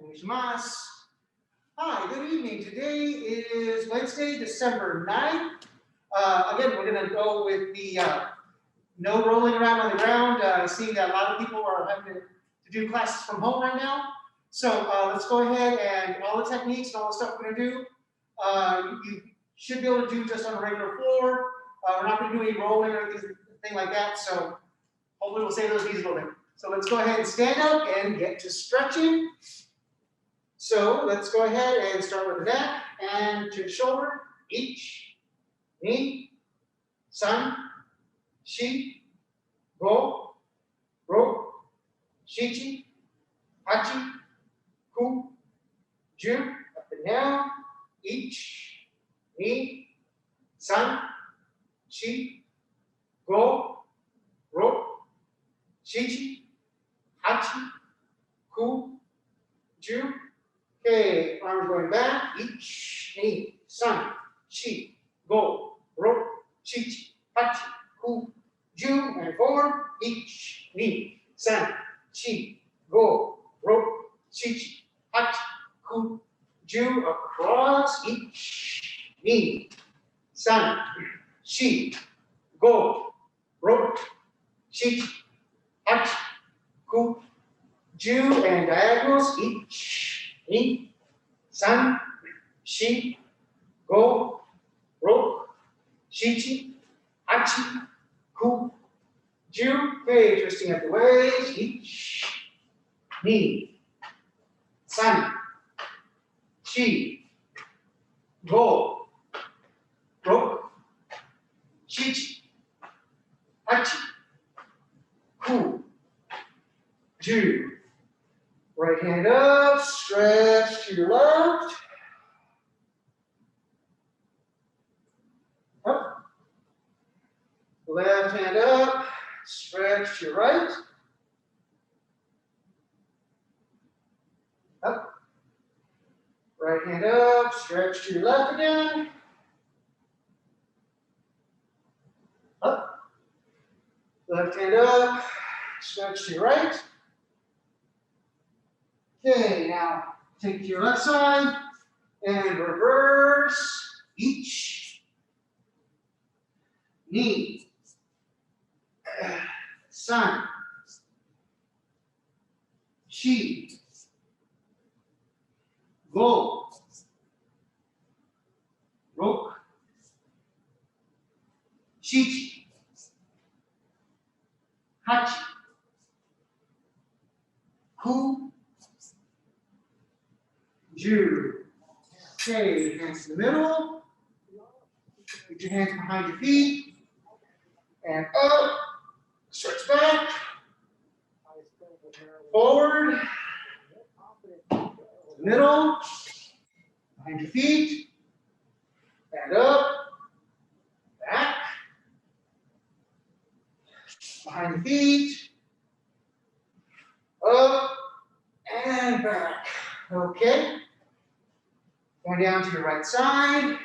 Onegaishimasu. Hi, good evening. Today is Wednesday, December 9th. Again, we're going to go with the no rolling around on the ground, seeing that a lot of people are having to do classes from home right now. So let's go ahead and all the techniques and all the stuff we're going to do, you should be able to do just on a regular floor. We're not going to do any rolling or anything like that, so hopefully we'll save those knees a little bit. So let's go ahead and stand up and get to stretching. So let's go ahead and start with the neck and to the shoulder. Ich, ni, san, shi, go, ro, shichi, hachi, ku, ju, up and down. Ich, ni, san, shi, go, ro, shichi, hachi, ku, ju. Okay, arms going back. Ich, ni, san, shi, go, ro, shichi, hachi, ku, ju, and forward. Ich, ni, san, shi, go, ro, shichi, hachi, ku, ju, across. Ich, ni, san, shi, go, ro, shichi, hachi, ku, ju, and diagonals. Ich, ni, san, shi, go, ro, shichi, hachi, ku, ju. Okay, twisting at the waist. Ich, ni, san, shi, go, ro, shichi, hachi, ku, ju. Right hand up, stretch to your left. Up. Left hand up, stretch to your right. Up. Right hand up, stretch to your left again. Up. Left hand up, stretch to your right. Okay, now take it to your left side and reverse. Ich, ni, san, shi, go, ro, shichi, hachi, ku, ju. Okay, hands in the middle. Put your hands behind your feet. And up. Stretch back. Forward. Middle. Behind your feet. And up. Back. Behind the feet. Up. And back. Okay. Going down to your right side.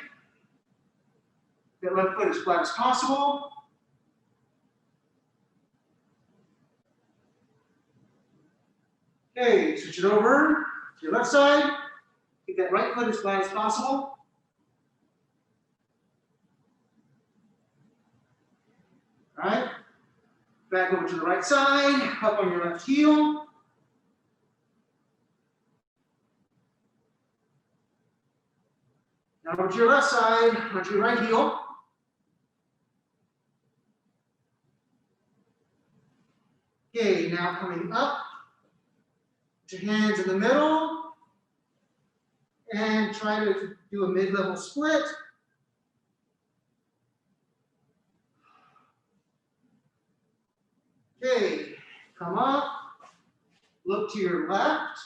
Get left foot as flat as possible. Okay, switch it over to your left side. Get that right foot as flat as possible. All right. Back over to the right side. Up on your left heel. Now over to your left side, onto your right heel. Okay, now coming up, put your hands in the middle, and try to do a mid-level split. Okay, come up, look to your left.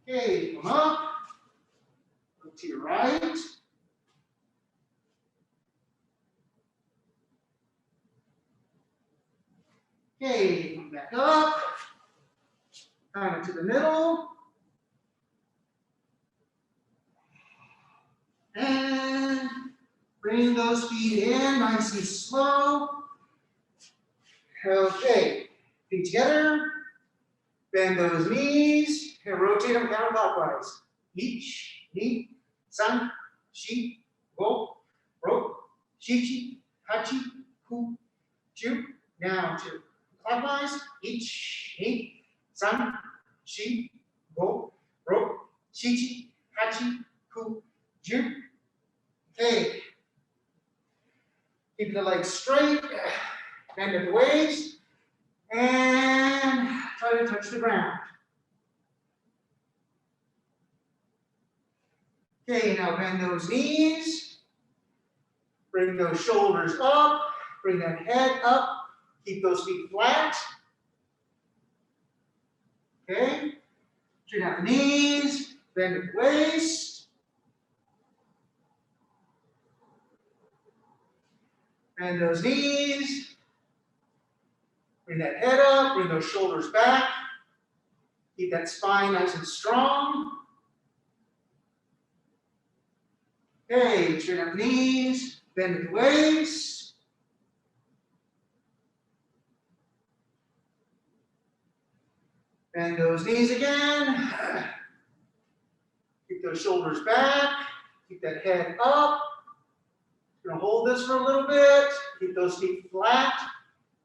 Okay, come up, look to your right. Okay, come back up, kind of to the middle. And bring those feet in nice and slow. Okay, Feet together. Bend those knees and rotate them counterclockwise. Ich, ni, san, shi, go, ro, shichi, hachi, ku, ju. Now to clockwise. Ich, ni, san, shi, go, ro, shichi, hachi, ku, ju. Okay. Keep the legs straight. Bend at the waist. And try to touch the ground. Okay, now bend those knees. Bring those shoulders up. Bring that head up. Keep those feet flat. Okay. Straighten out the knees. Bend at the waist. Bend those knees. Bring that head up, bring those shoulders back. Keep that spine nice and strong. Okay, straighten up the knees, bend at the waist. Bend those knees again. Keep those shoulders back. Keep that head up. We're gonna hold this for a little bit. Keep those feet flat.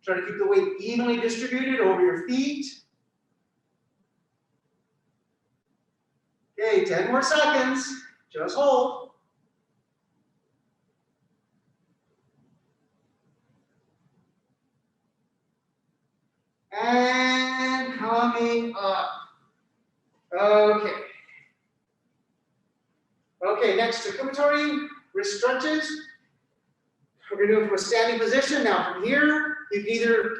Try to keep the weight evenly distributed over your feet. Okay, 10 more seconds. Just hold. And coming up. Okay. Okay, next to katatetori, wrist stretches. We're going to do it from a standing position. Now from here, you can either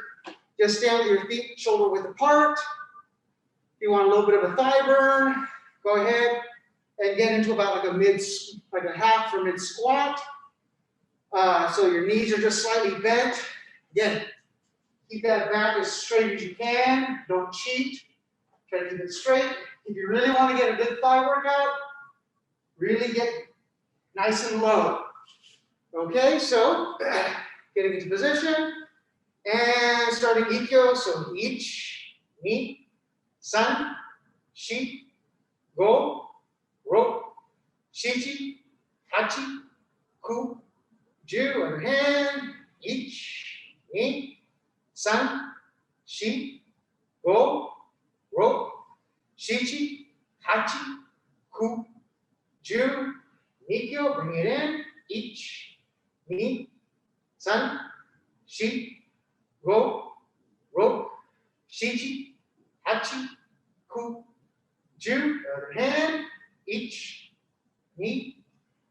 just stand with your feet shoulder width apart. If you want a little bit of a thigh burn, go ahead and get into about like a half or mid squat. So your knees are just slightly bent. Again, keep that back as straight as you can. Don't cheat. Try to keep it straight. If you really want to get a good thigh workout, really get nice and low. Okay, so getting into position and starting ikkyo. So ich, ni, san, shi, go, ro, shichi, hachi, ku, ju. Other hand. Ich, ni, san, shi, go, ro, shichi, hachi, ku, ju. Ikkyo. Bring it in. Ich, ni, san, shi, go, ro, shichi, hachi, ku, ju. Other hand. Ich, ni,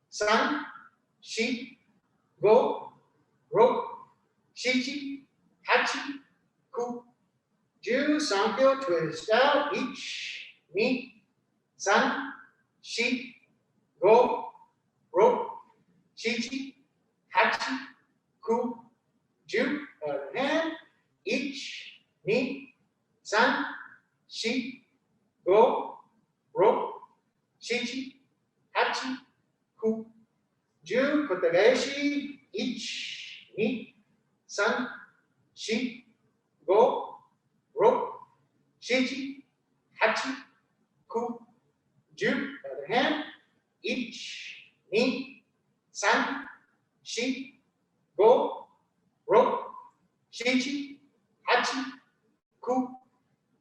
san, shi, go, ro, shichi, hachi, ku, ju. Sankyo. Twist out. Ich, ni, san, shi, go, ro, shichi, hachi, ku, ju. Other hand. Ich, ni, san, shi, go, ro, shichi, hachi, ku, ju. Kokyunage-omote. Ich, ni, san, shi, go, ro, shichi, hachi, ku, ju. Other hand. Ich, ni, san, shi, go, ro, shichi, hachi, ku,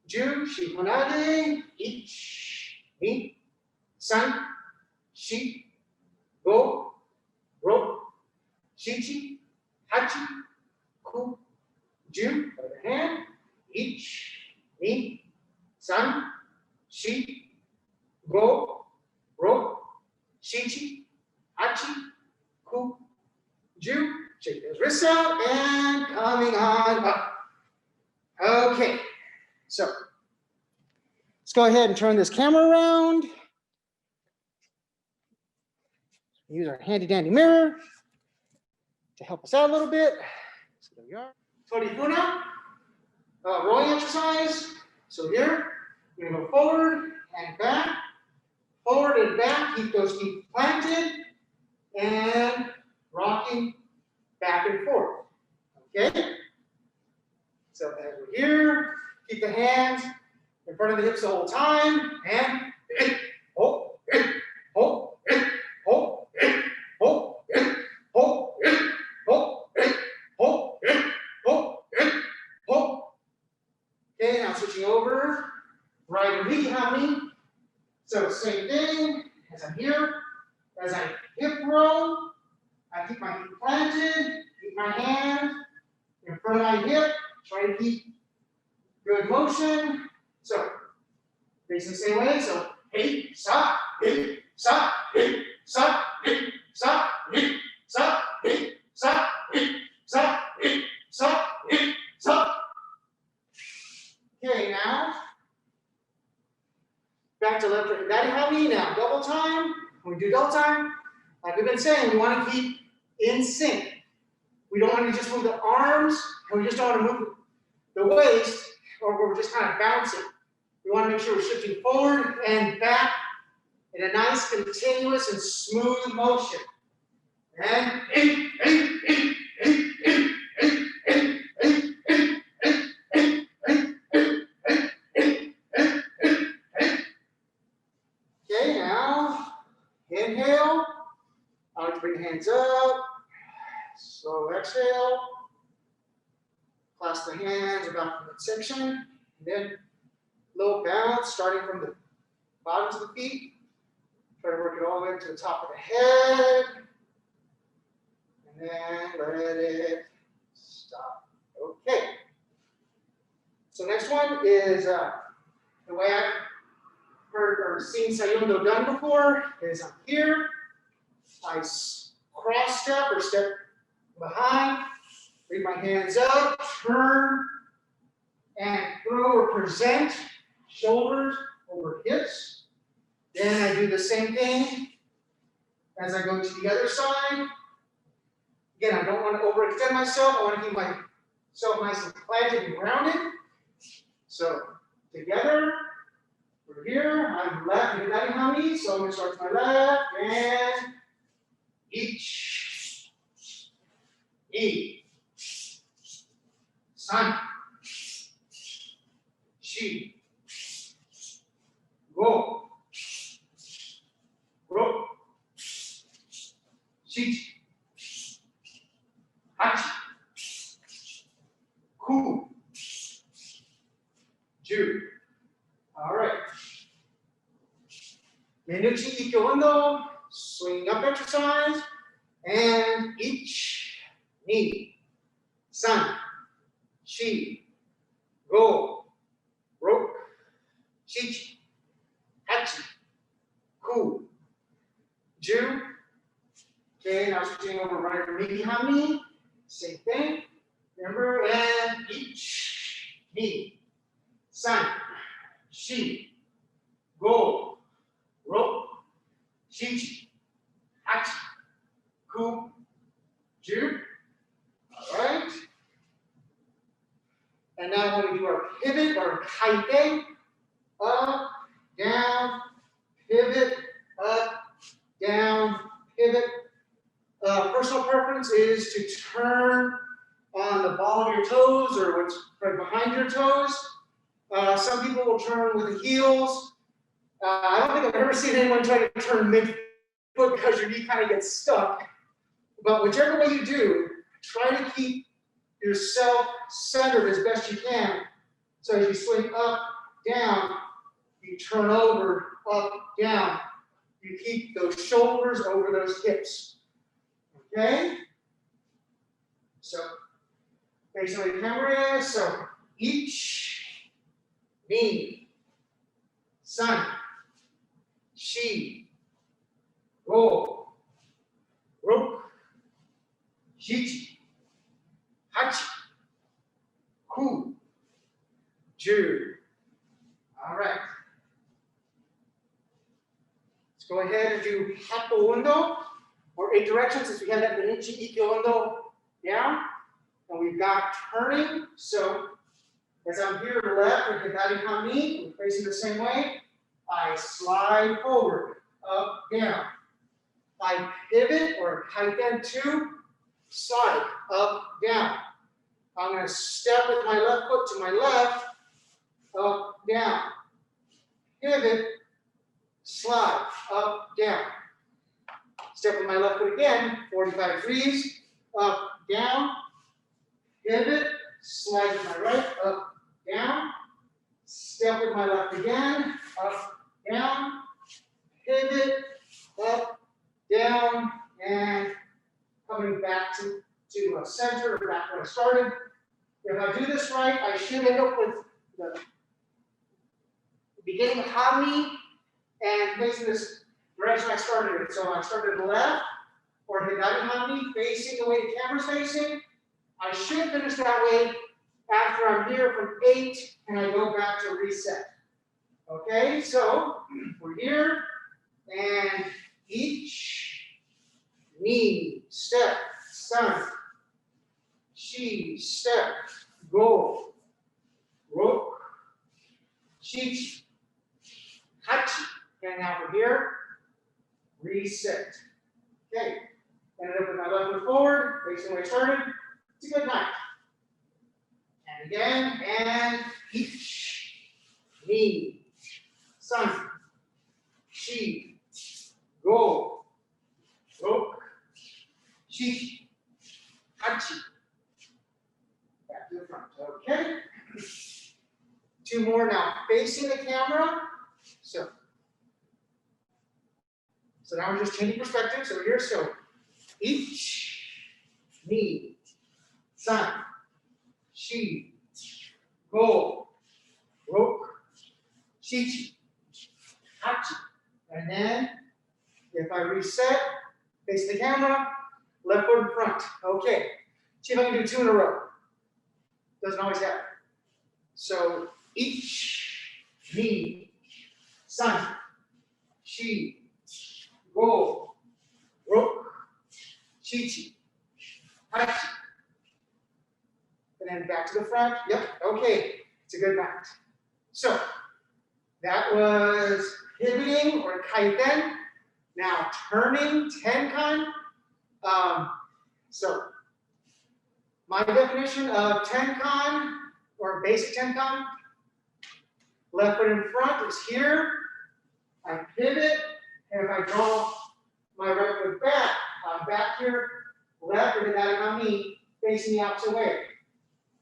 ju. Shihonage. Ich, ni, san, shi, go, ro, shichi, hachi, ku, ju. Other hand. Ich, ni, san, shi, go, ro, shichi, hachi, ku, ju. Shake those wrists out and coming on up. Okay, so let's go ahead and turn this camera around. Use our handy dandy mirror to help us out a little bit. So there we are. Tori funa, rowing exercise. So here, we're gonna go forward and back, forward and back. Keep those feet planted and rocking back and forth. Okay? So as we're here, keep the hands in front of the hips the whole time, and hold, hold, hold, hold, hold, hold, hold, hold, hold. Okay, now switching over, right knee, hanmi. So same thing, as I'm here, as I hip roll, I keep my feet planted, keep my hand in front of my hip, try to keep good motion. So, facing the same way, so hey, sa, hey, sa, hey, sa, hey, sa, hey, sa, hey, sa, hey, sa, hey, sa, hey, sa. Okay, now, back to left foot. Daddy hanmi now, double time. When we do double time, like we've been saying, we want to keep in sync. We don't want to just move the arms, and we just don't want to move the waist, or we're just kind of bouncing. We want to make sure we're shifting forward and back in a nice, continuous, and smooth motion. And okay, now inhale. I like to bring the hands up. Slow exhale. Clasp the hands about the midsection. And then low bounce, starting from the bottoms of the feet. Try to work it all the way to the top of the head. And then let it stop. Okay. So next one is the way I've heard or seen sayu done before is I'm here. I cross step or step behind, bring my hands up, turn, and throw or present, shoulders over hips. Then I do the same thing as I go to the other side. Again, I don't want to overextend myself. I want to keep myself nice and planted and grounded. So together, we're here. I'm left and daddy hanmi. So I'm going to start to my left and each, ni, san, shi, go, ro, shichi, hachi, ku, ju. All right. Menuchi ikkyo, swing up exercise, and each, ni, san, shi, go, ro, shichi, hachi, ku, ju. Okay, now switching over right knee, hanmi. Same thing. Remember, and each, ni, san, shi, go, ro, shichi, hachi, ku, ju. All right. And now when we do our pivot or kaite, up, down, pivot, up, down, pivot. Personal preference is to turn on the ball of your toes or what's right behind your toes. Some people will turn with the heels. I don't think I've ever seen anyone try to turn mid-foot because your knee kind of gets stuck. But whichever way you do, try to keep yourself centered as best you can. So as you swing up, down, you turn over, up, down. You keep those shoulders over those hips. Okay? So, facing the camera, so each, ni, san, shi, go, ro, shichi, hachi, ku, ju. All right. Let's go ahead and do happo undo, or 8 directions, since we have that menuchi ikkyo undo down. And we've got turning. So as I'm here to the left with the daddy hanmi, we're facing the same way. I slide forward, up, down. I pivot or kaiten to side, up, down. I'm going to step with my left foot to my left, up, down. Pivot, slide, up, down. Step with my left foot again, 45 degrees, up, down. Pivot, slide with my right, up, down. Step with my left again, up, down. Pivot, up, down, and coming back to center, or back where I started. If I do this right, I should end up with the beginning of hanmi and facing this direction I started in. So I started left, or hidari hanmi, facing the way the camera's facing. I should finish that way after I'm here from 8 and I go back to reset. Okay, so we're here and each knee, step, sun, shi, step, go, rope, shichi, hachi. And now from here, reset. Okay, ended up with my left foot forward, facing the way I started. It's a good night. And again, and each knee, sun, shi, go, rope, shichi, hachi. Back to the front. Okay. 2 more now, facing the camera. So now we're just changing perspective. So here, so each knee, sun, shi, go, rope, shichi, hachi. And then if I reset, face the camera, left foot in front. Okay. See if I can do 2 in a row. Doesn't always happen. So each knee, sun, shi, go, rope, shichi, hachi. And then back to the front. Yep, okay. It's a good night. So that was pivoting or kaiten. Now turning, tenkan. So my definition of tenkan or basic tenkan, left foot in front is here. I pivot, and if I draw my right foot back, I'm back here, left or hidari hanmi, facing the opposite way.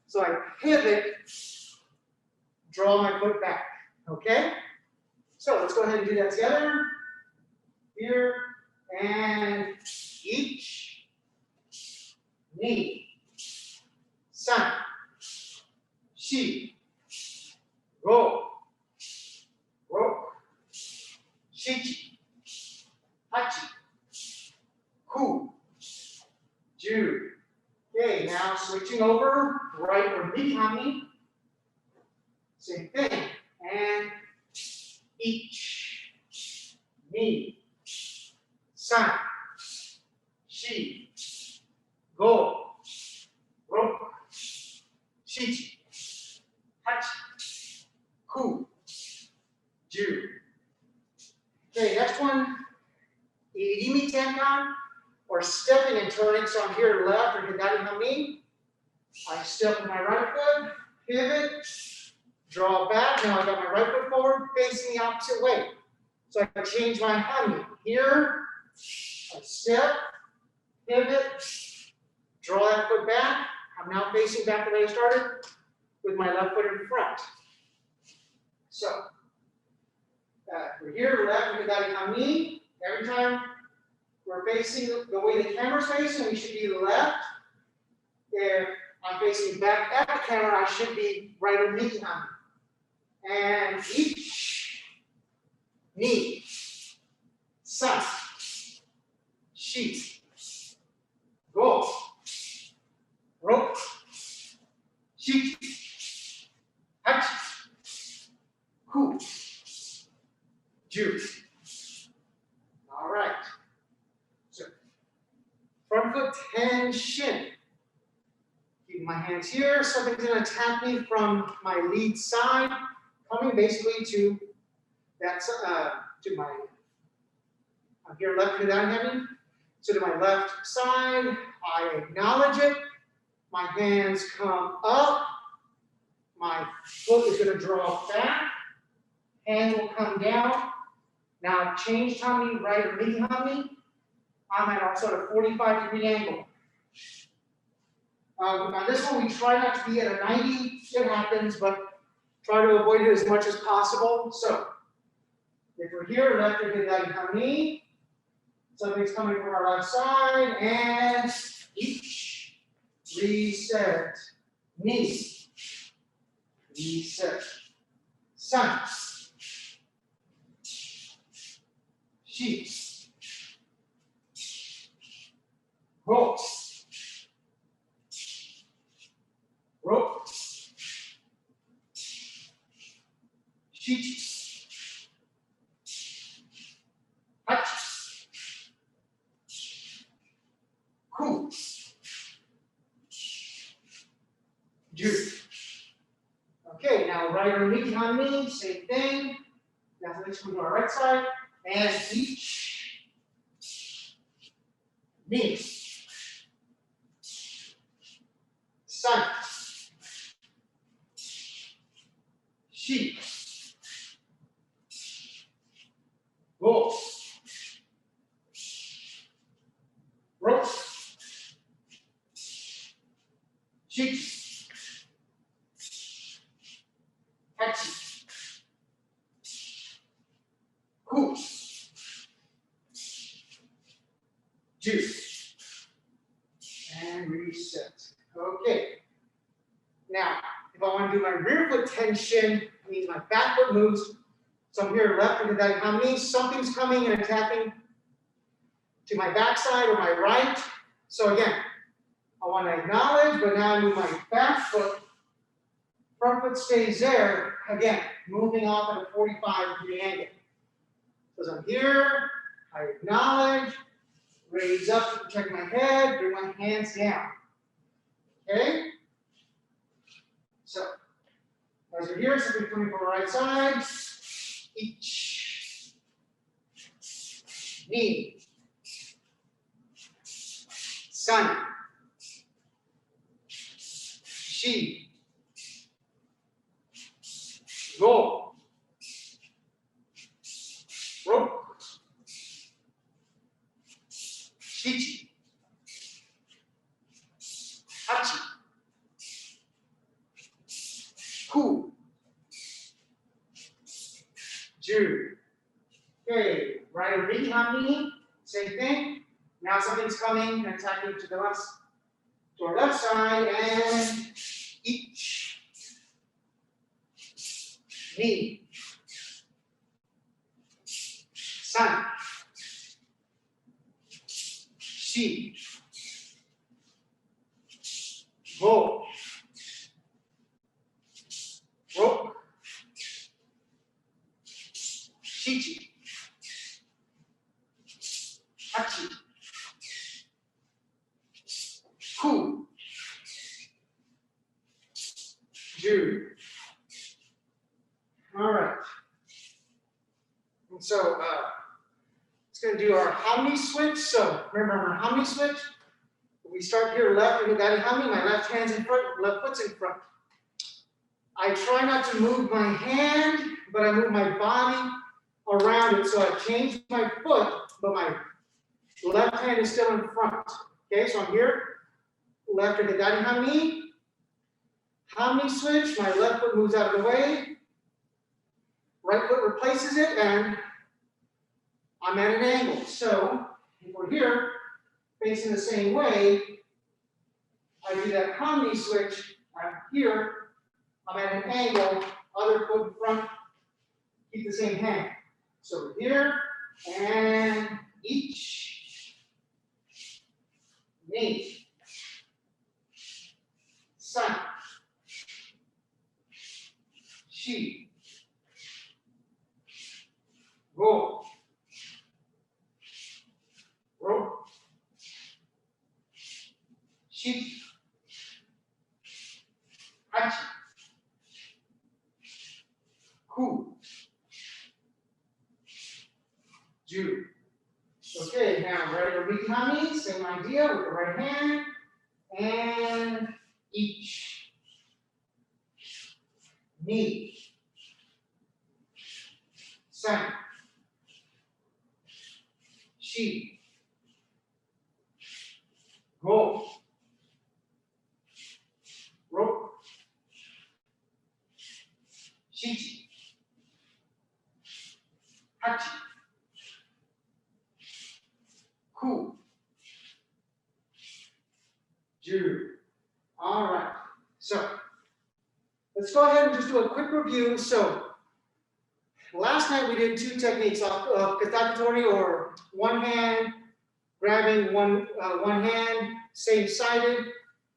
So I pivot, draw my foot back. Okay? So let's go ahead and do that together. Here, and each knee, sun, shi, go, rope, shichi, hachi, ku, ju. Okay, now switching over, right or hanmi. Same thing. And each knee, sun, shi, go, rope, shichi, hachi, ku, ju. Okay, next one, irimi tenkan, or stepping and turning. So I'm here left or hidari hanmi. I step with my right foot, pivot, draw back. Now I got my right foot forward, facing the opposite way. So I change my hanmi. Here, I step, pivot, draw that foot back. I'm now facing back the way I started with my left foot in front. So we're here, left hidari hanmi. Every time we're facing the way the camera's facing, we should be left. If I'm facing back at the camera, I should be right or hanmi. And each knee, sun, shi, go, rope, shichi, hachi, ku, ju. All right. So front foot tenchin. Keeping my hands here. Something's going to tap me from my lead side, coming basically to that to my. I'm here left hidari hanmi. So to my left side, I acknowledge it. My hands come up. My foot is going to draw back. Hand will come down. Now change hanmi, right or midi hanmi. I'm at a sort of 45-degree angle. On this one, we try not to be at a 90. It happens, but try to avoid it as much as possible. So, if we're here, left or kokyunage hanmi. Something's coming from our left side, and each reset. Knee. Reset. Sun. Shi. Roll. Roll. Hiji. Hachi. Ku. Ju. Okay, now right or midi hanmi, same thing. Now let's move to our right side. And each. Knee. Sun. Shi. Go. Rope. Hiji. Hachi. Ku. Ju. And reset. Okay. Now, if I want to do my rear foot tension, it means my back foot moves. So I'm here left or kokyunage hanmi. Something's coming and attacking to my backside or my right. So again, I want to acknowledge, but now I move my back foot. Front foot stays there. Again, moving off at a 45-degree angle. So as I'm here, I acknowledge, raise up to protect my head, bring my hands down. Okay? So, as we're here, something coming from the right side. Each. Knee. Sun. Shi. Go. Rope. Hiji. Hachi. Ku. Ju. Okay, right or midi hanmi, same thing. Now something's coming and attacking to the left, to our left side, and each. Knee. Sun. Shi. Go. Rope. Hiji. Hachi. Ku. Ju. All right. And so it's going to do our hanmi switch. So remember our hanmi switch. We start here left or kokyunage hanmi. My left hand's in front, left foot's in front. I try not to move my hand, but I move my body around it. So I change my foot, but my left hand is still in front. Okay, so I'm here, left or kokyunage hanmi. Hanmi switch, my left foot moves out of the way. Right foot replaces it, and I'm at an angle. So if we're here, facing the same way, I do that hanmi switch. I'm here, I'm at an angle, other foot in front, keep the same hand. So we're here, and each. Knee. Sun. Shi. Go. Rope. Hiji. Hachi. Ku. Ju. Okay, now right or midi hanmi, same idea with the right hand. And Ich, ni, san, shi, go, ro, shichi, hachi, ku, ju. All right. So let's go ahead and just do a quick review. So last night we did two techniques of katatetori, or one hand grabbing one hand, same sided.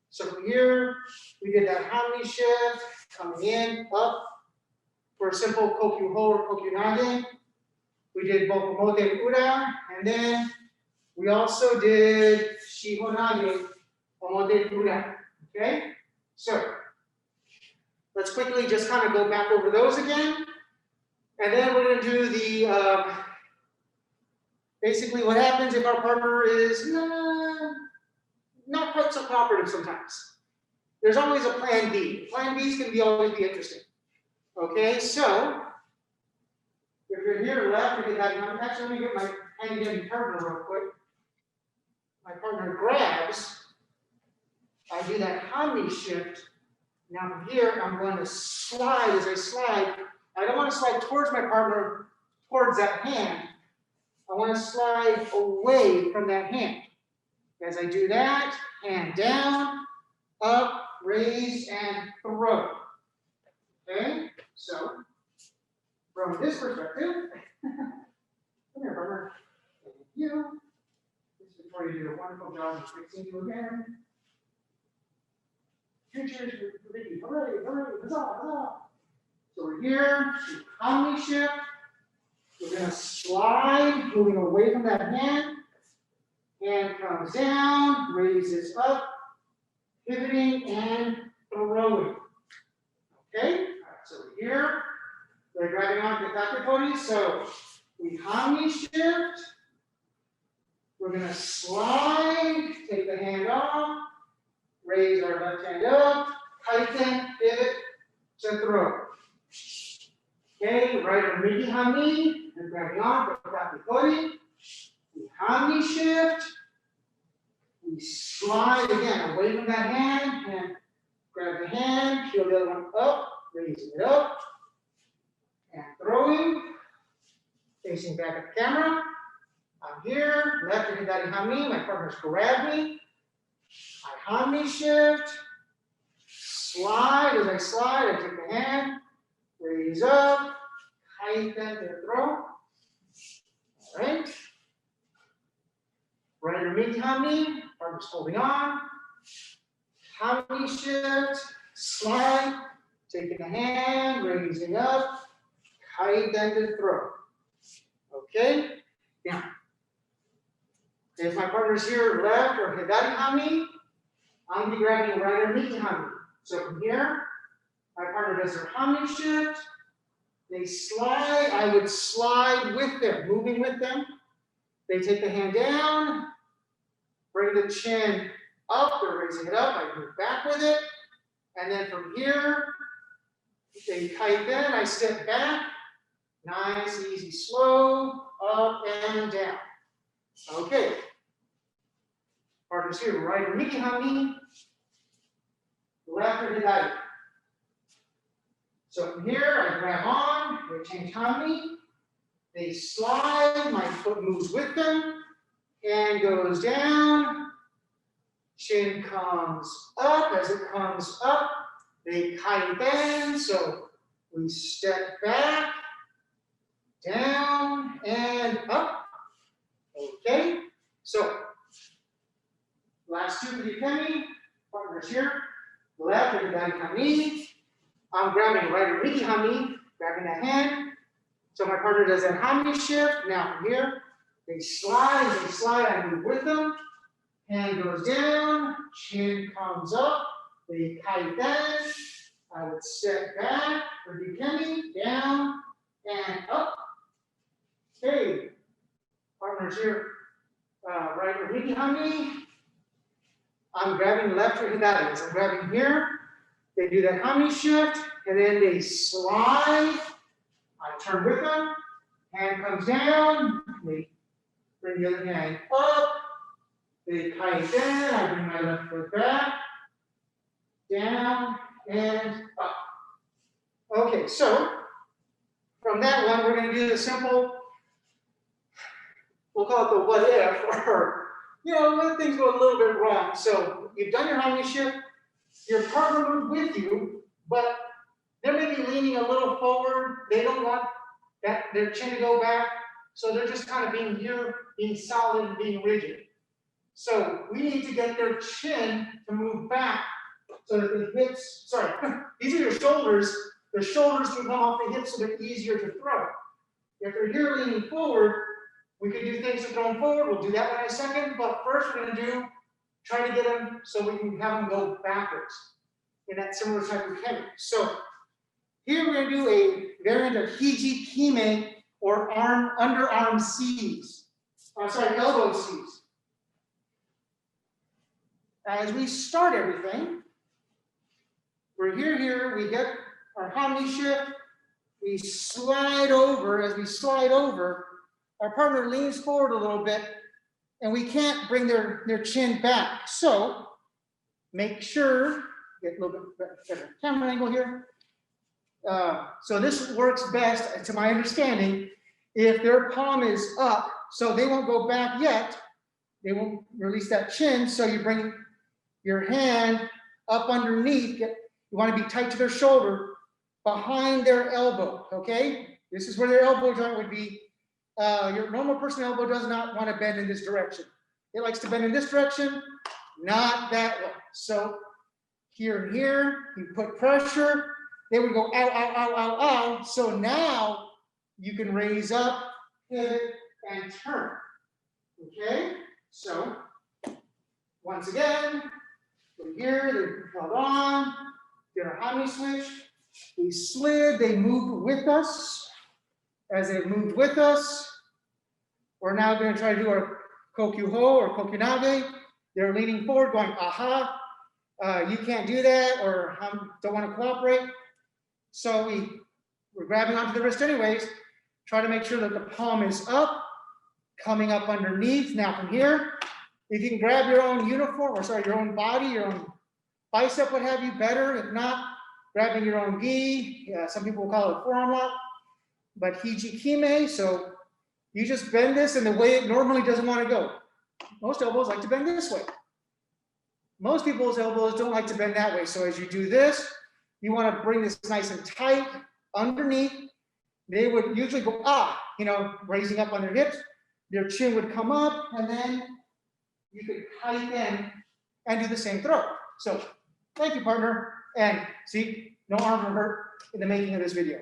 So from here we did that hanmi shift, coming in up for a simple kokyuho or kokyunage. We did both omote and ura, and then we also did shihonage, omote and ura. Okay, so let's quickly just kind of go back over those again, and then we're going to do the basically what happens if our partner is not quite so cooperative sometimes. There's always a plan B. Plan B's can always be interesting. Okay, so if you're here left, we get that. Actually, let me get my handy partner real quick. My partner grabs. I do that hanmi shift. Now from here, I'm going to slide. As I slide, I don't want to slide towards my partner, towards that hand. I want to slide away from that hand. As I do that, hand down, up, raise, and throw. Okay, so from this perspective, come here, partner. Thank you. This Victoria did a wonderful job of fixing you again. Cheers for Vicky. Hooray, hooray, huzzah, huzzah. So we're here, hanmi shift. We're going to slide, moving away from that hand. Hand comes down, raises up, pivoting and throwing. Okay? All right, so we're here. They're grabbing on the katatetori. So we hanmi shift. We're going to slide, take the hand off, raise our left hand up, kaiten, pivot, to throw. Okay, right arm hanmi, and grabbing on for katatetori. We hanmi shift. We slide again away from that hand, and grab the hand, peel the other one up, raising it up, and throwing, facing back at the camera. I'm here, left hidari hanmi, my partner's grab me. I hanmi shift, slide. As I slide, I take the hand, raise up, kaiten to throw. All right. Right arm hanmi, partner's holding on. Hanmi shift, slide, taking the hand, raising up, kaiten to throw. Okay. Now, if my partner's here left or hidari hanmi, I'm going to be grabbing right arm hanmi. So from here, my partner does their hanmi shift. They slide. I would slide with them, moving with them. They take the hand down, bring the chin up. They're raising it up. I move back with it. And then from here, they kaiten. I step back. Nice, easy, slow, up and down. Okay. Partners here, right arm hanmi, left or hidari. So from here, I grab on, they change hanmi, they slide, my foot moves with them, hand goes down, chin comes up. As it comes up, they kaiten, so we step back, down, and up. Okay, so last two for the ukemi, partners here, left or hidari hanmi. I'm grabbing right arm hanmi, grabbing the hand. So my partner does that hanmi shift. Now from here, they slide, I move with them. Hand goes down, chin comes up, they kaiten. I would step back for the ukemi, down and up. Okay, partners here, right arm hanmi. I'm grabbing left or that is. I'm grabbing here. They do that hanmi shift, and then they slide. I turn with them. Hand comes down. They bring the other hand up. They tighten in. I bring my left foot back. Down and up. Okay, so from that one, we're going to do the simple, we'll call it the what if, or, when things go a little bit wrong. So you've done your hanmi shift, your partner moved with you, but they may be leaning a little forward. They don't want their chin to go back. So they're just kind of being here, being solid and being rigid. So we need to get their chin to move back so that the hips, these are your shoulders. The shoulders can come off the hips so they're easier to throw. If they're here leaning forward, we could do things to throw forward. We'll do that one in a second. But first we're going to try to get them so we can have them go backwards in that similar type of kime. So here we're going to do a variant of hiji kime, or underarm C's. Elbow C's. As we start everything, we're here, we get our hanmi shift, we slide over. As we slide over, our partner leans forward a little bit, and we can't bring their chin back. So make sure, get a little bit better camera angle here. So this works best, to my understanding, if their palm is up, so they won't go back yet. They won't release that chin, so you bring your hand up underneath. You want to be tight to their shoulder, behind their elbow, okay? This is where their elbow joint would be. Your normal person elbow does not want to bend in this direction. It likes to bend in this direction, not that way. So here and here, you put pressure. They would go ow, ow, ow, ow, ow. So now you can raise up, pivot, and turn. Okay? So once again, from here, they held on, did our hanmi switch. We slid, they moved with us. As they moved with us, we're now going to try to do our kokyuho or kokyunage. They're leaning forward, going, aha, you can't do that, or don't want to cooperate. So we're grabbing onto the wrist anyways. Try to make sure that the palm is up, coming up underneath. Now from here, if you can grab your own uniform, your own body, your own bicep, what have you, better. If not, grabbing your own gi. Some people will call it forearm lock, but hiji kime. So you just bend this in the way it normally doesn't want to go. Most elbows like to bend this way. Most people's elbows don't like to bend that way. So as you do this, you want to bring this nice and tight underneath. They would usually go, raising up on their hips. Their chin would come up, and then you could tighten and do the same throw. So thank you, partner. And see, no arms were hurt in the making of this video.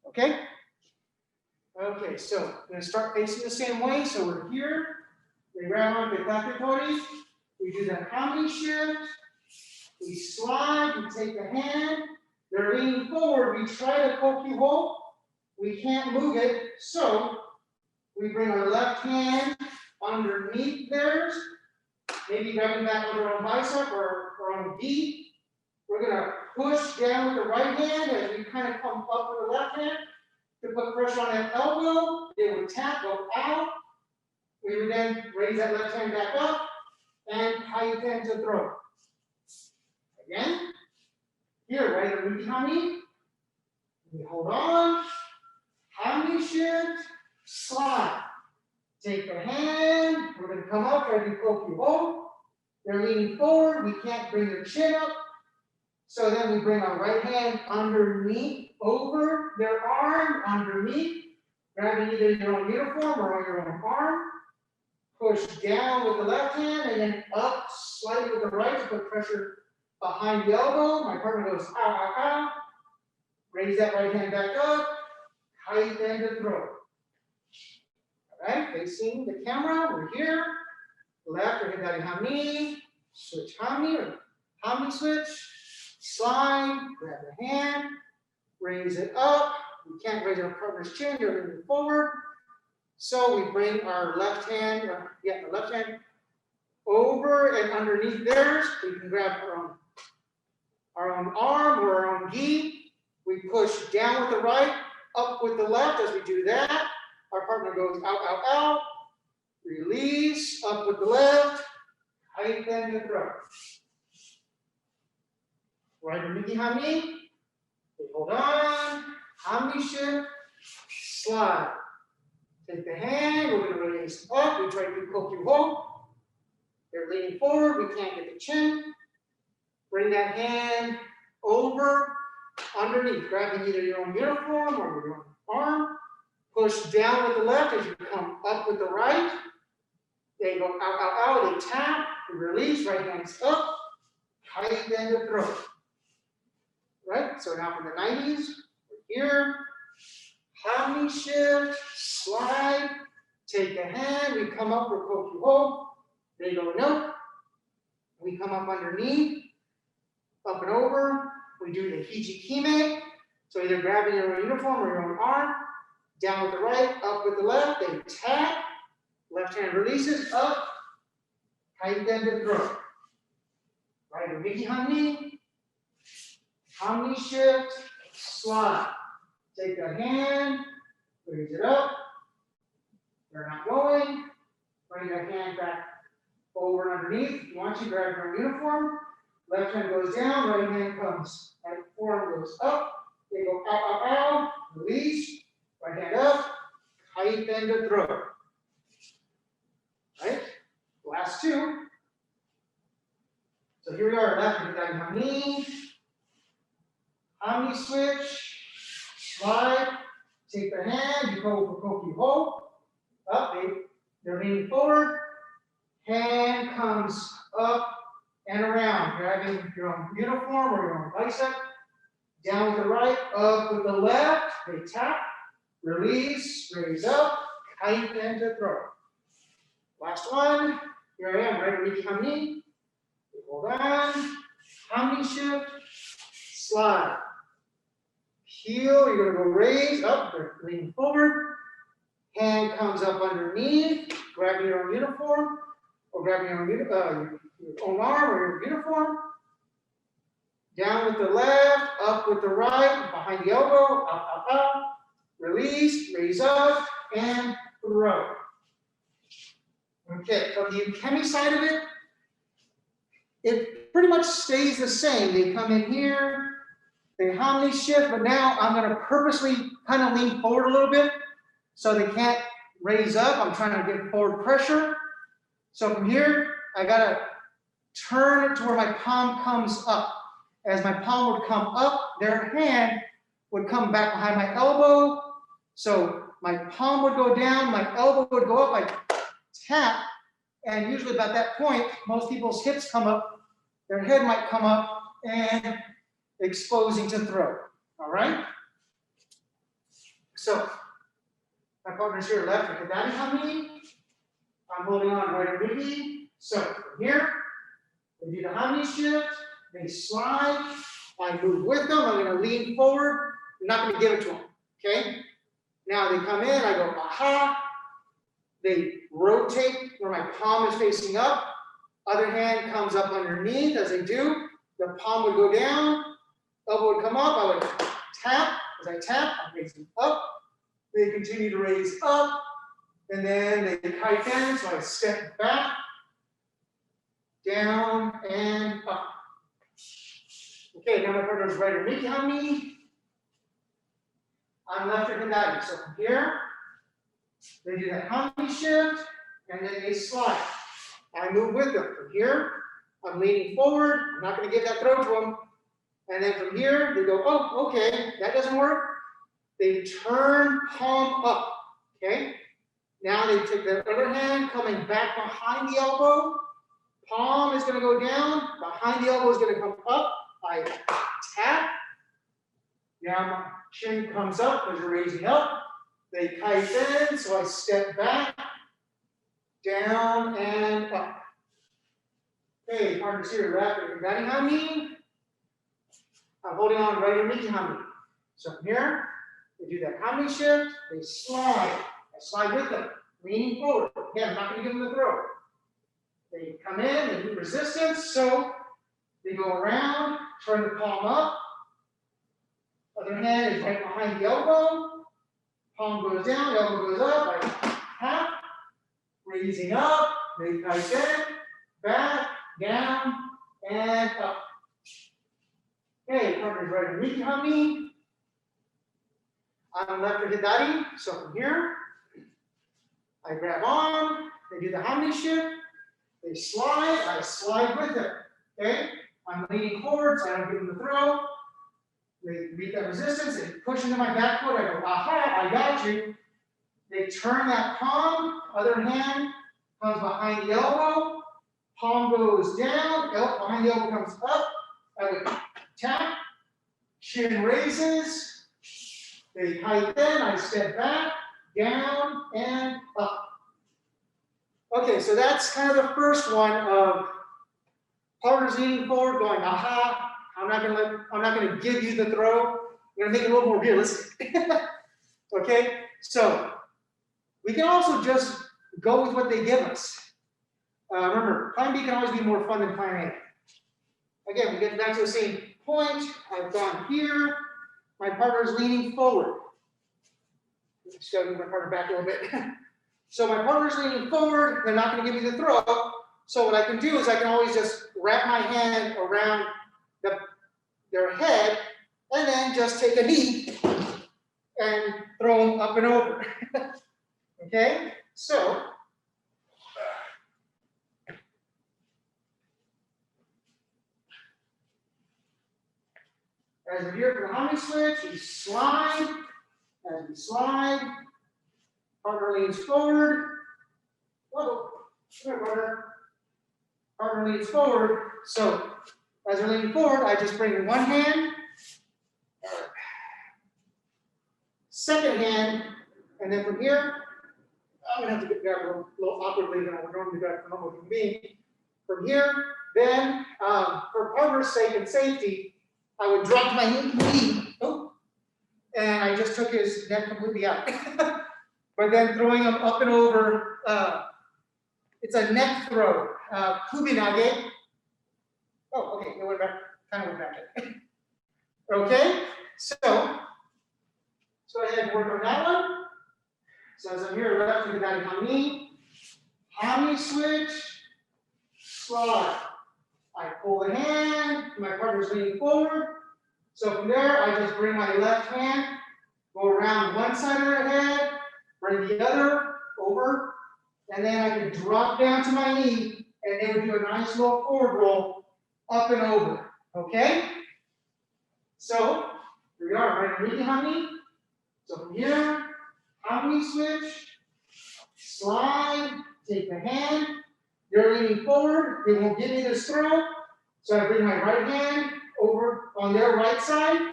Okay? Okay, so I'm going to start facing the same way. So we're here. We grab on the katatetori. We do the hanmi shift. We slide. We take the hand. They're leaning forward. We try to kokyuho. We can't move it. So we bring our left hand underneath theirs. Maybe grabbing back with our own bicep or our own gi. We're going to push down with the right hand as we kind of come up with the left hand to put pressure on that elbow. It would tap, go out. We would then raise that left hand back up and tighten to throw. Again, here, right underneath hanmi. We hold on. Hanmi shift, slide. Take their hand. We're going to come up, try to do kokyuho. They're leaning forward. We can't bring their chin up. So then we bring our right hand underneath, over their arm, underneath, grabbing either your own uniform or your own arm. Push down with the left hand and then up slightly with the right to put pressure behind the elbow. My partner goes, ow, ow, ow. Raise that right hand back up, tighten to throw. All right, facing the camera, we're here. Left or hidari hanmi, switch hanmi or hanmi switch. Slide, grab the hand, raise it up. We can't raise our partner's chin, they're leaning forward. So we bring our left hand, the left hand over and underneath theirs. We can grab our own arm or our own gi. We push down with the right, up with the left. As we do that, our partner goes out, out, out. Release, up with the left. Height bend the throat. Right hanmi, hanmi. Hold on. Hanmi shift. Slide. Take the hand. We're going to release up. We try to do kokyu-ho. They're leaning forward. We can't get the chin. Bring that hand over, underneath, grabbing either your own uniform or your own arm. Push down with the left as you come up with the right. They go out, out, out. They tap. We release. Right hand's up. Tight bend the throat. Right? So now from the 90s, we're here. Hanmi shift. Slide. Take the hand. We come up for kokyu-ho. They go no. We come up underneath. Up and over. We do the hiji kime. So either grabbing your own uniform or your own arm. Down with the right, up with the left. They tap. Left hand releases, up. Tight bend the throat. Right, hanmi, hanmi. Hanmi shift, slide. Take the hand, raise it up. They're not going. Bring the hand back over and underneath. If you want to, grab your own uniform. Left hand goes down, right hand comes. Right forearm goes up. They go out, out, out. Release. Right hand up. Tight bend the throat. Right? Last two. So here we are, left hand hanmi. Hanmi switch. Slide. Take the hand. You go for kokyu-ho. Up. They're leaning forward. Hand comes up and around, grabbing your own uniform or your own bicep. Down with the right, up with the left. They tap. Release. Raise up. Tight bend the throat. Last one. Here I am, right hanmi, hanmi. Hold on. Hanmi shift. Slide. Heel. You're going to go raise up. They're leaning forward. Hand comes up underneath. Grab your own uniform. Or grab your own arm or your uniform. Down with the left. Up with the right. Behind the elbow. Up, up, up. Release. Raise up. And throw. Okay, from the ukemi side of it, it pretty much stays the same. They come in here, they hanmi shift, but now I'm going to purposely kind of lean forward a little bit so they can't raise up. I'm trying to get forward pressure. So from here, I got to turn it to where my palm comes up. As my palm would come up, their hand would come back behind my elbow. So my palm would go down, my elbow would go up, I tap, and usually about that point, most people's hips come up, their head might come up, and exposing to throat. All right? So, my partner's here left with the daddy hanmi. I'm holding on right hanmi. So, from here, they do the hanmi shift, they slide, I move with them, I'm going to lean forward, I'm not going to give it to them. Okay? Now they come in, I go, aha. They rotate where my palm is facing up. Other hand comes up underneath. As they do, the palm would go down. Elbow would come up. I would tap. As I tap, I'm raising up. They continue to raise up. And then they kite down. So I step back, down, and up. Okay, now my partner's right hanmi, hanmi. I'm left hanmi. So from here, they do that hanmi shift, and then they slide. I move with them. From here, I'm leaning forward. I'm not going to give that throw to them. And then from here, they go, oh, okay, that doesn't work. They turn palm up, okay? Now they take the other hand, coming back behind the elbow. Palm is going to go down. Behind the elbow is going to come up. I tap. Now my chin comes up because you're raising up. They kite in, so I step back, down, and up. Okay, partners here, left hanmi, hanmi. I'm holding on right hanmi, hanmi. So from here, they do that hanmi shift, they slide. I slide with them, leaning forward. Again, I'm not going to give them the throw. They come in, they meet resistance, so they go around, turn the palm up. Other hand is right behind the elbow. Palm goes down, elbow goes up, like half. Raising up, they tight in, back, down, and up. Okay, partner's right underneath hanmi. I'm left for hidari, so from here, I grab on, they do the hanmi shift, they slide, I slide with it. Okay? I'm leaning forward, so I don't give them the throw. They meet that resistance, they push into my back foot, I go, aha, I got you. They turn that palm, other hand comes behind the elbow, palm goes down, behind the elbow comes up, I would tap, shin raises, they tighten, I step back, down, and up. Okay, so that's kind of the first one of partners leaning forward, going, aha, I'm not gonna give you the throw. I'm gonna make it a little more realistic. Okay, so we can also just go with what they give us. Remember, plan B can always be more fun than plan A. Again, we get back to the same point. I've gone here. My partner is leaning forward. Just gotta move my partner back a little bit. So my partner's leaning forward. They're not going to give me the throw. So what I can do is I can always just wrap my hand around their head and then just take a knee and throw them up and over. Okay, so as we're here for the hanmi switch, we slide. As we slide, partner leans forward. Whoa, here, partner. Partner leans forward. So as we're leaning forward, I just bring one hand, second hand, and then from here, I'm gonna have to grab a little awkwardly than I would normally grab from normal human being. From here, then for partner's sake and safety, I would drop my knee, and I just took his neck completely out. But then throwing him up and over, it's a neck throw, kubinage. Oh, okay, it went back, kind of went back. Okay, so go ahead and work on that one. So as I'm here, left to the hanmi switch, slide. I pull the hand, my partner's leaning forward. So from there, I just bring my left hand, go around one side of their head, bring the other over, and then I can drop down to my knee, and they would do a nice little forward roll up and over. Okay? So here we are, right underneath the hanmi. So from here, hanmi switch, slide, take the hand, you're leaning forward, they won't give me this throw, so I bring my right hand over on their right side,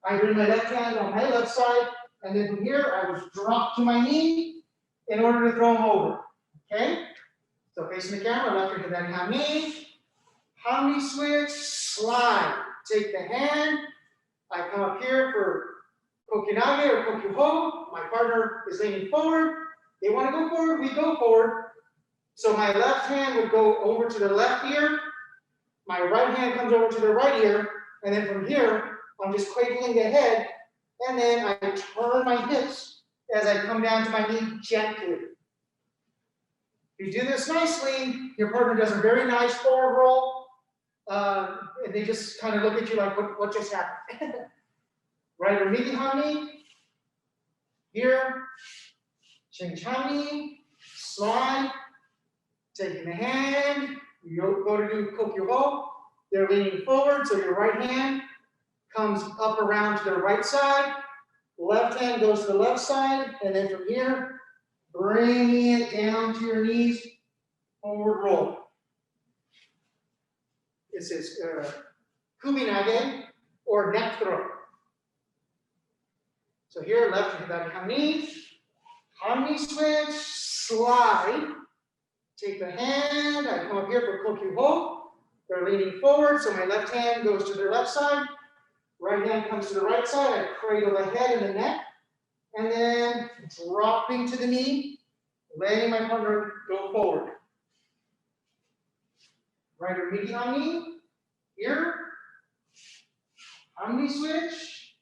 I bring my left hand on my left side, and then from here, I would drop to my knee in order to throw them over, okay? So facing the camera, left hand to that hanmi switch, slide, take the hand, I come up here for kokyunage or kokyu-ho. My partner is leaning forward. They want to go forward, we go forward. So my left hand would go over to the left ear. My right hand comes over to the right ear. And then from here, I'm just cradling the head. And then I turn my hips as I come down to my knee gently. If you do this nicely, your partner does a very nice forward roll. And they just kind of look at you like, what just happened? Right underneath the hanmi, here, change hanmi, slide, taking the hand, you go to do kokyu-ho, they're leaning forward, so your right hand comes up around to the right side, left hand goes to the left side, and then from here, bringing it down to your knees, forward roll. This is kubinage or neck throw. So here, left to that hanmi switch, slide, take the hand, I come up here for kokyu-ho, they're leaning forward, so my left hand goes to their left side, right hand comes to the right side, I cradle the head and the neck, and then dropping to the knee, letting my partner go forward. Right or midi hanmi. Here. Hanmi switch.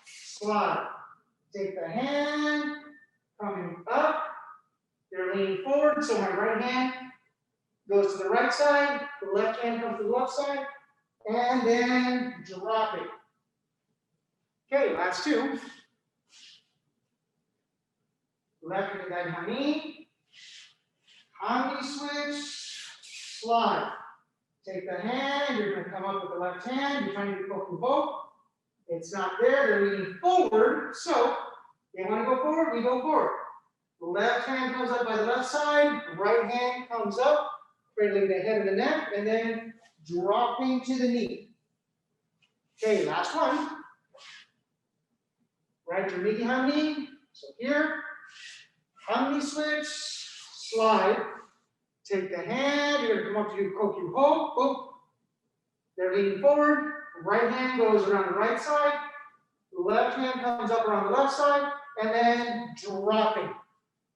Slide. Take the hand, coming up. You're leaning forward, so my right hand goes to the right side, the left hand comes to the left side, and then drop it. Okay, last two. Left to the hanmi. Hanmi switch, slide. Take the hand, you're going to come up with the left hand, you're trying to do kokyunage-omote. It's not there, they're leaning forward, so they want to go forward, we go forward. The left hand comes up by the left side, the right hand comes up, cradling the head and the neck, and then dropping to the knee. Okay, last one. Right to midi hanmi. So here, hanmi switch, slide. Take the hand, you're going to come up to do kokyunage-omote. Boom. They're leaning forward. Right hand goes around the right side. The left hand comes up around the left side, and then dropping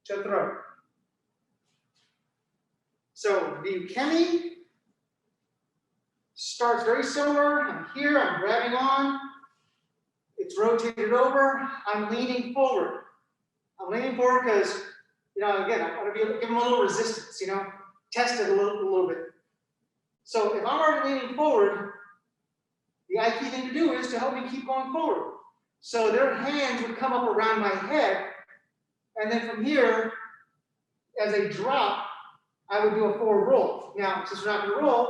to throw. So the ukemi starts very similar. I'm here, I'm grabbing on. It's rotated over. I'm leaning forward. I'm leaning forward because, again, I want to give them a little resistance, test it a little bit. So if I'm already leaning forward, the Aikido thing to do is to help me keep going forward. So their hands would come up around my head, and then from here, as they drop, I would do a forward roll. Now, since we're not going to roll,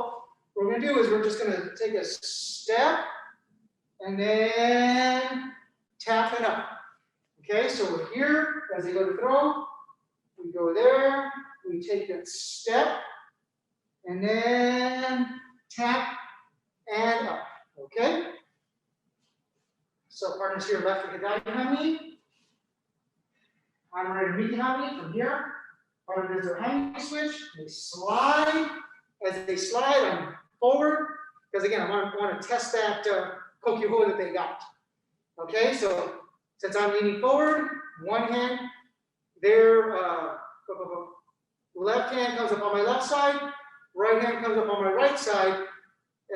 what we're going to do is we're just going to take a step, and then tap it up. Okay, so we're here, as they go to throw, we go there, we take that step, and then tap and up. Okay? So partners here, left to kokyunage hanmi. I'm ready to midi hanmi from here. Partner does their hanmi switch. They slide. As they slide, I'm forward. Because again, I want to test that kokyunage that they got. Okay, so since I'm leaning forward, one hand, their left hand comes up on my left side, right hand comes up on my right side,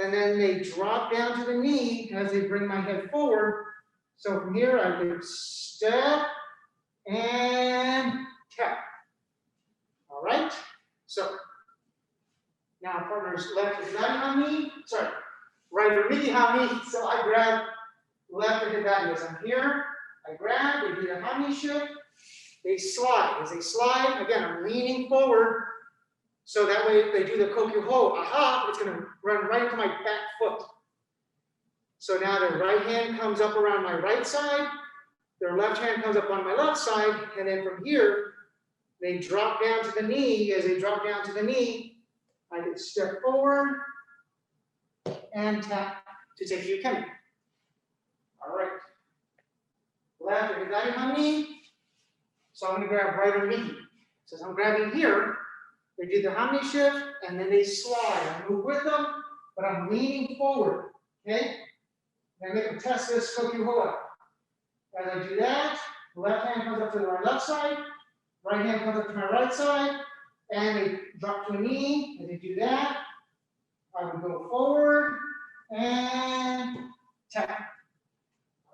and then they drop down to the knee as they bring my head forward. So from here, I do step and tap. All right? So now partners left is kokyunage hanmi. Sorry, right or midi hanmi. So I grab left or kokyunage as I'm here. I grab, they do the hanmi shift. They slide. As they slide, again, I'm leaning forward. So that way, if they do the kokyunage-omote, it's going to run right to my back foot. So now their right hand comes up around my right side, their left hand comes up on my left side, and then from here, they drop down to the knee. As they drop down to the knee, I can step forward and tap to take the ukemi. All right. Left or kokyunage hanmi. So I'm going to grab right or midi. So as I'm grabbing here, they do the hanmi shift, and then they slide. I move with them, but I'm leaning forward, okay? And I'm going to test this kokyunage-omote. As I do that, the left hand comes up to my left side, right hand comes up to my right side, and they drop to a knee. As they do that, I will go forward and tap.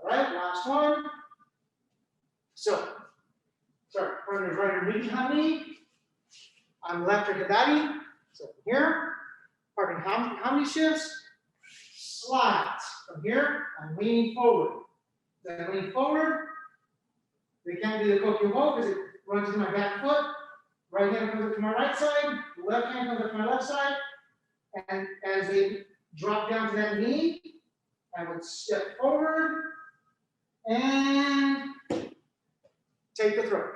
All right, last one. So, sorry, partners right or midi hanmi. I'm left or kokyunage. So from here, partner hanmi shifts, slides. From here, I'm leaning forward. Then I lean forward. They can't do the kokyunage-omote because it runs to my back foot. Right hand comes up to my right side. The left hand comes up to my left side. And as they drop down to that knee, I would step forward and take the throw.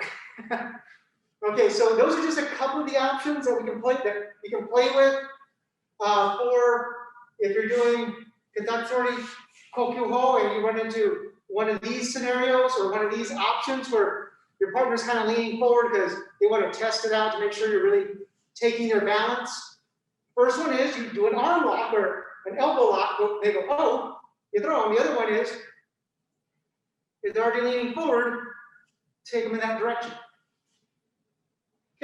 Okay, so those are just a couple of the options that we can play with for if you're doing katatetori kokyunage and you run into one of these scenarios or one of these options where your partner's kind of leaning forward because they want to test it out to make sure you're really taking their balance. First one is you do an arm lock or an elbow lock. They go, oh, you throw them. The other one is if they're already leaning forward, take them in that direction.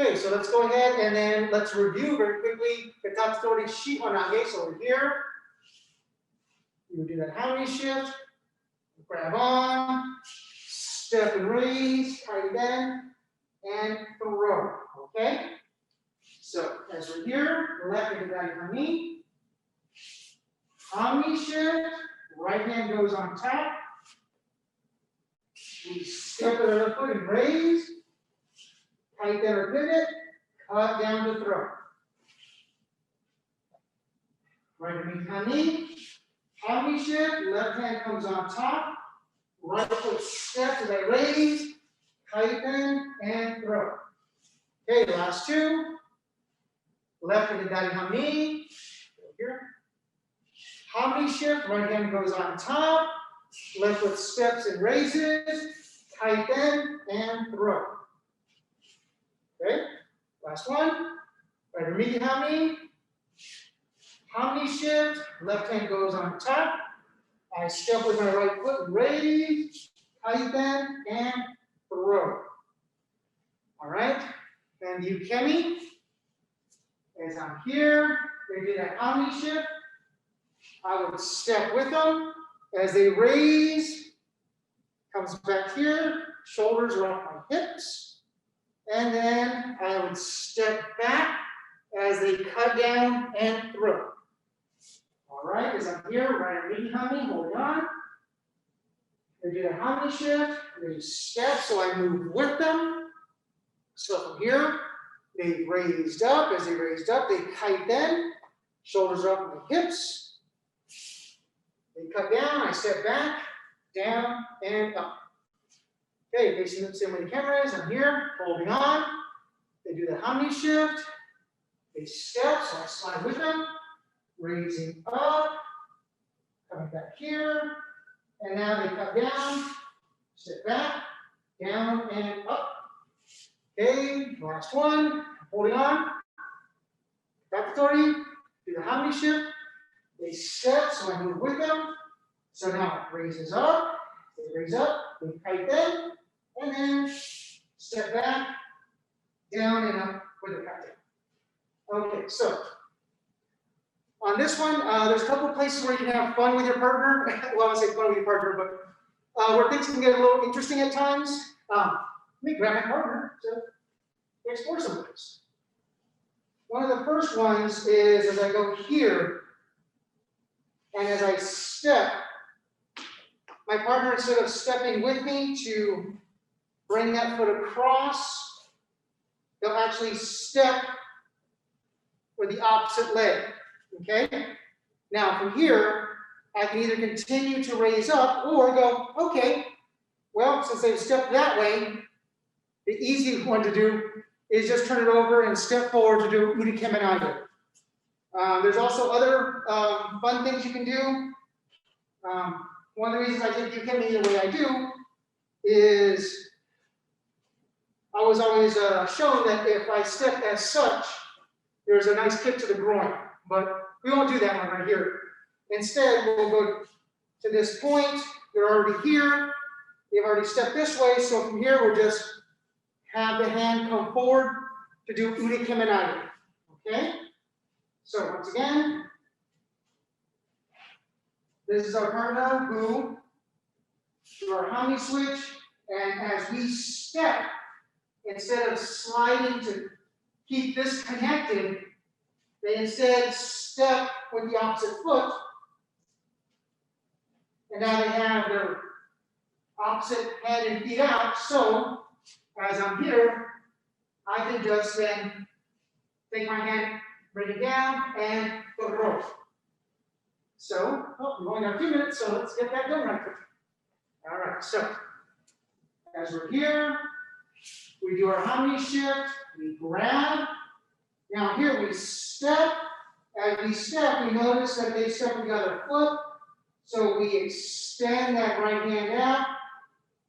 Okay, so let's go ahead and then let's review very quickly katatetori shihonage. So we're here. You do that hanmi shift, grab on, step and raise, tight bend, and throw. Okay? So as we're here, left hand down hanmi. Hanmi shift, right hand goes on top. We step with our left foot and raise. Tight bend or pivot, cut down to throw. Right hand hanmi. Hanmi shift, left hand comes on top. Right foot steps as I raise, tight bend, and throw. Okay, last two. Left hand down hanmi. Here. Hanmi shift, right hand goes on top. Left foot steps and raises, tight bend, and throw. Okay, last one. Right immediate hanmi. Hanmi shift, left hand goes on top. I step with my right foot and raise, tight bend, and throw. All right, and the ukemi, as I'm here, they do that hanmi shift. I would step with them as they raise, comes back here, shoulders are off my hips, and then I would step back as they cut down and throw. All right, as I'm here, right immediate hanmi, hold on. They do the hanmi shift, they step, so I move with them. So from here, they raised up. As they raised up, they tight bend, shoulders are up my hips. They cut down, I step back, down, and up. Okay, facing the same way the camera is, I'm here, holding on. They do the hanmi shift. They step, so I slide with them. Raising up, coming back here, and now they cut down, step back, down, and up. Okay, last one, holding on. Katatetori, do the hanmi shift. They step, so I move with them. So now it raises up, they raise up, they tight bend, and then step back, down, and up with a cut down. Okay, so on this one, there's a couple of places where you can have fun with your partner. Well, I say fun with your partner, but where things can get a little interesting at times. Let me grab my partner to explore some of this. One of the first ones is as I go here, and as I step, my partner, instead of stepping with me to bring that foot across, they'll actually step with the opposite leg. Okay? Now from here, I can either continue to raise up or go, okay, well, since they've stepped that way, the easy one to do is just turn it over and step forward to do keminage. There's also other fun things you can do. One of the reasons I take ukemi the way I do is I was always shown that if I step as such, there's a nice kick to the groin. But we won't do that one right here. Instead, we'll go to this point. They're already here. They've already stepped this way. So from here, we'll just have the hand come forward to do keminage. Okay? So once again, this is our partner who do our hanmi switch, and as we step, instead of sliding to keep this connected, they instead step with the opposite foot, and now they have their opposite head and feet out. So as I'm here, I can just then take my hand, bring it down, and throw. So, we're only got 2 minutes, so let's get that done right quick. All right, so as we're here, we do our hanmi shift, we grab. Now here we step. As we step, we notice that they step with the other foot. So we extend that right hand out,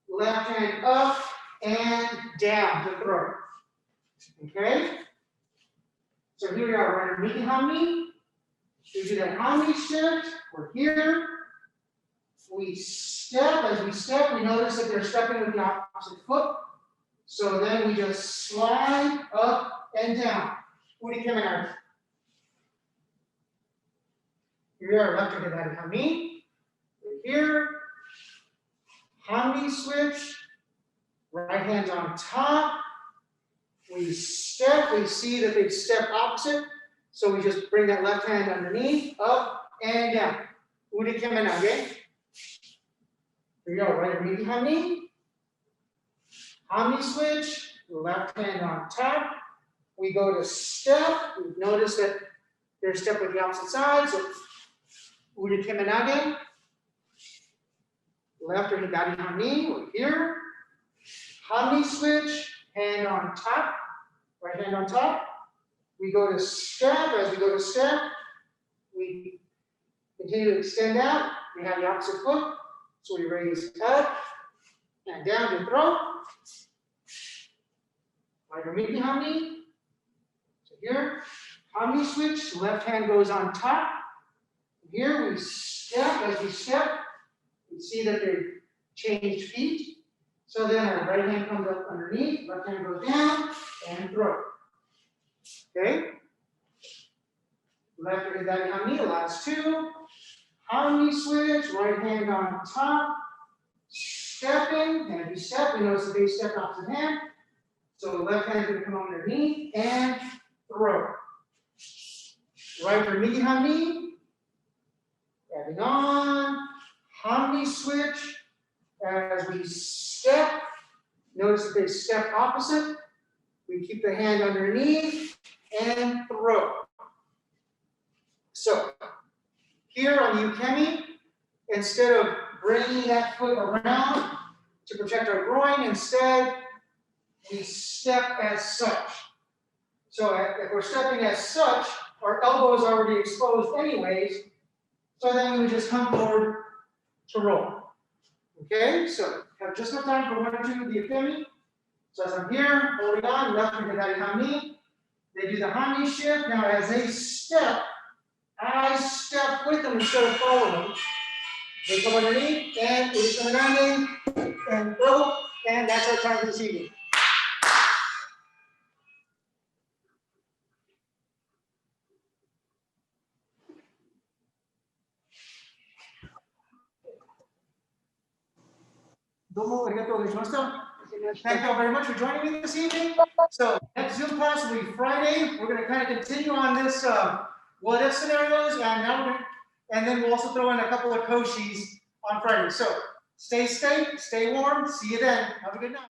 left hand up and down to throw. Okay? So here we are, right underneath hanmi. We do that hanmi shift. We're here. We step. As we step, we notice that they're stepping with the opposite foot. So then we just slide up and down. Keminage. Here we are, left hand at hanmi. Here. Hanmi switch. Right hand on top. We step, we see that they step opposite. So we just bring that left hand underneath, up and down. Keminage. Here we go, right underneath hanmi. Hanmi switch, left hand on top. We go to step. We've noticed that there's step with the opposite side. So keminage. Left or higari hanmi, we're here. Hanmi switch, hand on top. Right hand on top. We go to step. As we go to step, we continue to extend out. We have the opposite foot. So we raise up and down to throw. Right hanmi. So here, hanmi switch, left hand goes on top. Here we step. As we step, we see that they changed feet. So then our right hand comes up underneath, left hand goes down, and throw. Okay? Left or higari hanmi, last two. Hanmi switch, right hand on top. Stepping, and if you step, we notice the base step opposite hand. So the left hand is going to come underneath and throw. Right or hanmi. Adding on. Hanmi switch. As we step, notice that they step opposite. We keep the hand underneath and throw. So here on the ukemi, instead of bringing that foot around to protect our groin, instead we step as such. So if we're stepping as such, our elbow is already exposed anyways. So then we would just come forward to roll. Okay, so have just enough time for one or two of the ukemi. So as I'm here, holding on, left hand higari hanmi. They do the hanmi shift. Now as they step, I step with them instead of following them. They come underneath and keminage and throw, and that's our time for this evening. Domo arigatou gozaimasu. Thank you all very much for joining me this evening. So next Zoom class will be Friday. We're going to kind of continue on this what if scenarios, and then we'll also throw in a couple of koshis on Friday. So stay safe, stay warm. See you then. Have a good night.